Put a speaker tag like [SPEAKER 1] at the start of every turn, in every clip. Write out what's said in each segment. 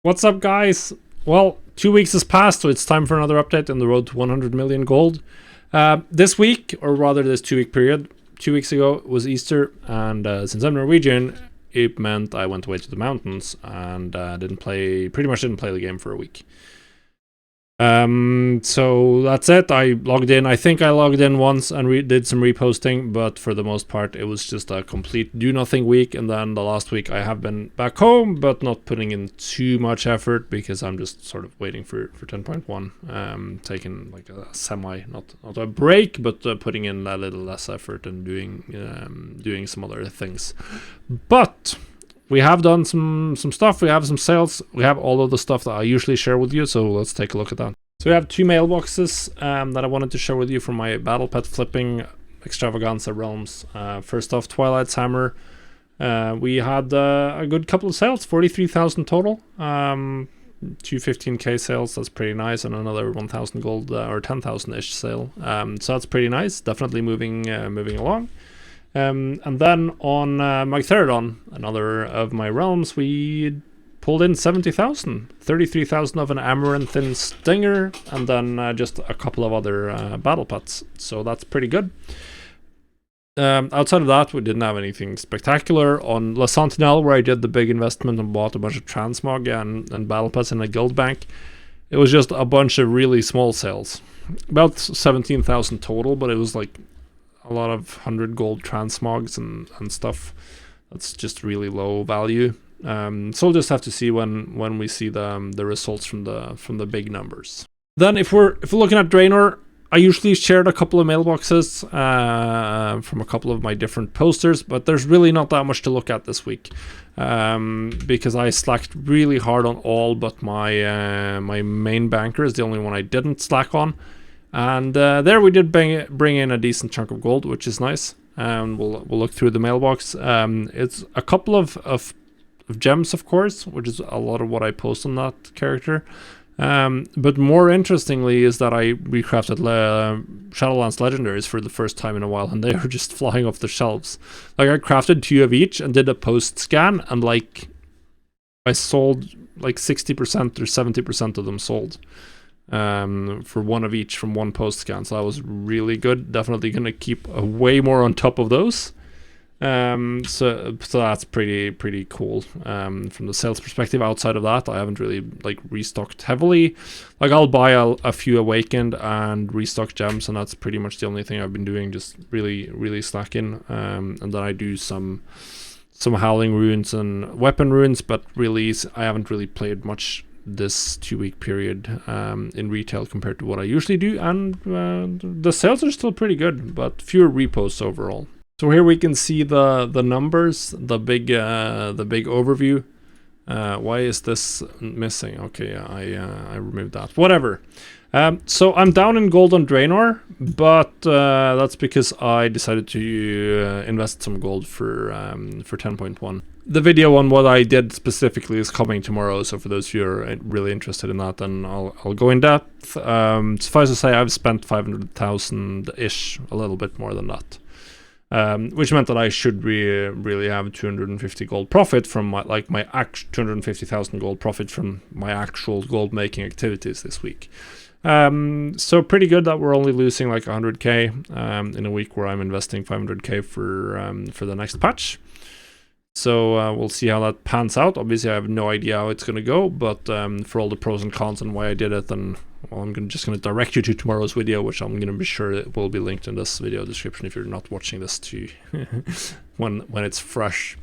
[SPEAKER 1] What's up, guys? Well, 2 weeks has passed, so it's time for another update on the road to 100 million gold. This week, or rather this 2 week period, 2 weeks ago was Easter, and since I'm Norwegian, it meant I went away to the mountains and pretty much didn't play the game for a week. So that's it. I logged in. I think I logged in once and did some reposting, but for the most part, it was just a complete do nothing week. And then the last week, I have been back home, but not putting in too much effort because I'm just sort of waiting for 10.1. Taking like a semi, not a break, but putting in a little less effort and doing some other things. But we have done some stuff. We have some sales. We have all of the stuff that I usually share with you. So let's take a look at that. So we have two mailboxes that I wanted to share with you from my battle pet flipping extravaganza realms. First off, Twilight's Hammer. We had a good couple of sales, 43,000 total. Two 15k sales, that's pretty nice, and another 1,000 gold or 10,000-ish sale. So that's pretty nice. Definitely moving along. And then on Magtheridon, another of my realms, we pulled in 70,000, 33,000 of an Amaranthin Stinger, and then just a couple of other battle pets. So that's pretty good. Outside of that, we didn't have anything spectacular. On La Sentinelle, where I did the big investment and bought a bunch of transmog and battle pets in a guild bank, it was just a bunch of really small sales. About 17,000 total, but it was like a lot of 100 gold transmogs and stuff. That's just really low value. So we'll just have to see when we see the results from the big numbers. Then if we're looking at Draenor, I usually shared a couple of mailboxes from a couple of my different posters, but there's really not that much to look at this week because I slacked really hard on all but my main banker is the only one I didn't slack on. And there we did bring in a decent chunk of gold, which is nice. We'll look through the mailbox. It's a couple of gems, of course, which is a lot of what I post on that character. But more interestingly is that I recrafted Shadowlands Legendaries for the first time in a while, and they are just flying off the shelves. Like, I crafted 2 of each and did a post scan, and like I sold like 60% or 70% of them sold. For 1 of each from 1 post scan, so that was really good. Definitely gonna keep way more on top of those. So that's pretty cool. From the sales perspective, outside of that, I haven't really like restocked heavily. Like, I'll buy a few awakened and restock gems, and that's pretty much the only thing I've been doing. Just really slacking. And then I do some howling runes and weapon runes, but really I haven't really played much this 2-week period in retail compared to what I usually do, and the sales are still pretty good, but fewer reposts overall. So here we can see the numbers, the big overview. Why is this missing? Okay, I removed that. Whatever. So I'm down in gold on Draenor, but that's because I decided to invest some gold for 10.1. The video on what I did specifically is coming tomorrow, so for those of you who are really interested in that, then I'll go in depth. Suffice to say, I've spent 500,000-ish, a little bit more than that. Which meant that I should really have 250 gold profit from my 250,000 gold profit from my actual gold making activities this week. So pretty good that we're only losing like 100k in a week where I'm investing 500k for the next patch. So we'll see how that pans out. Obviously, I have no idea how it's going to go, but for all the pros and cons and why I did it, then I'm just going to direct you to tomorrow's video, which I'm going to be sure it will be linked in this video description if you're not watching this to when it's fresh.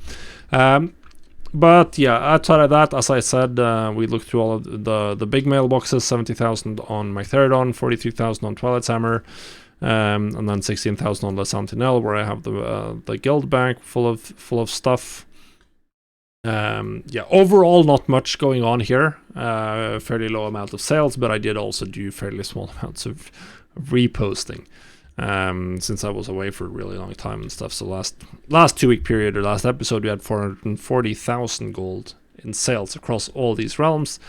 [SPEAKER 1] But yeah, outside of that, as I said, we looked through all of the big mailboxes: 70,000 on Magtheridon, 43,000 on Twilight's Hammer, and then 16,000 on La Sentinelle, where I have the guild bank full of stuff. Yeah, overall not much going on here. Fairly low amount of sales, but I did also do fairly small amounts of reposting since I was away for a really long time and stuff. So last 2-week period, or last episode, we had 440,000 gold in sales across all these realms.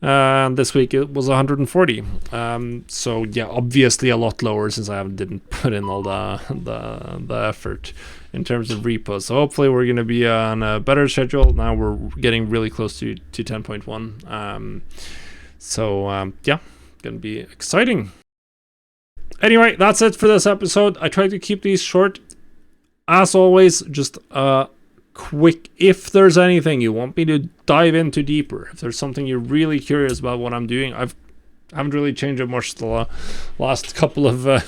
[SPEAKER 1] and this week it was 140. So yeah, obviously a lot lower since I didn't put in all the effort in terms of repos. So hopefully we're going to be on a better schedule. Now we're getting really close to 10.1. Yeah, going to be exciting. Anyway, that's it for this episode. I tried to keep these short. As always, just quick, if there's anything you want me to dive into deeper, if there's something you're really curious about what I'm doing, I haven't really changed it much the last couple of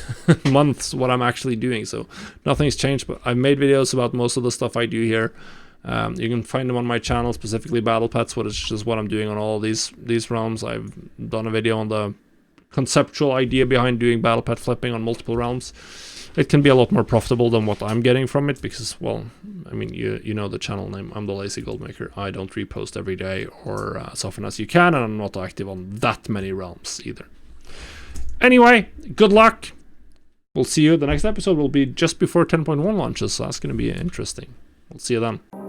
[SPEAKER 1] months what I'm actually doing, so nothing's changed, but I've made videos about most of the stuff I do here. You can find them on my channel, specifically Battle Pets, which is what I'm doing on all these realms. I've done a video on the conceptual idea behind doing battle pet flipping on multiple realms. It can be a lot more profitable than what I'm getting from it because, well, I mean, you know the channel name. I'm the Lazy Goldmaker. I don't repost every day or as often as you can, and I'm not active on that many realms either. Anyway, good luck. We'll see you. The next episode will be just before 10.1 launches, so that's going to be interesting. We'll see you then.